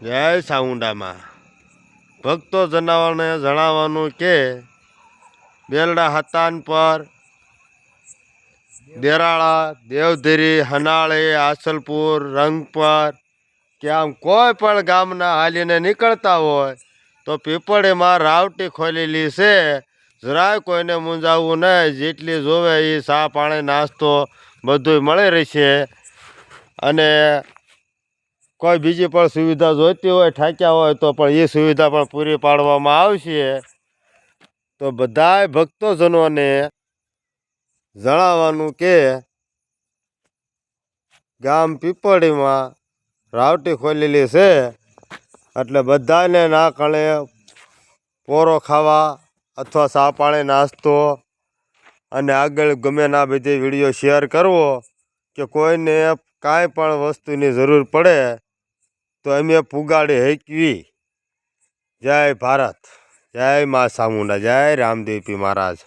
જય સાઉન્ડામાં ભક્તો જનાવરને જણાવવાનું કે બેલડા હતાન પર દેરાળા દેવધરી હનાળી આસલપુર રંગપર કે આમ કોઈ પણ ગામના હાલીને નીકળતા હોય તો પીપળીમાં રાવટી ખોલેલી છે. જરાય કોઈને મૂંઝાવવું નહીં. જેટલી જોવે એ ચા પાણી નાસ્તો બધું મળી રહેશે. અને કોઈ બીજી પણ સુવિધા જોઈતી હોય ઠાક્યા હોય તો પણ એ સુવિધા પણ પૂરી પાડવામાં આવશે. તો બધાય ભક્તોજનોને જણાવવાનું કે ગામ પીપળીમાં રાવટી ખોલેલી છે, એટલે બધાને ના કણે પોરો ખાવા અથવા ચા પાણી નાસ્તો અને આગળ ગમે ના બધી વિડીયો શેર કરવો કે કોઈને કાંઈ પણ વસ્તુની જરૂર પડે તો અમે પુગાડી હેકવી. જય ભારત, જય મા ચામુંડા, જય રામદેવપી મહારાજ.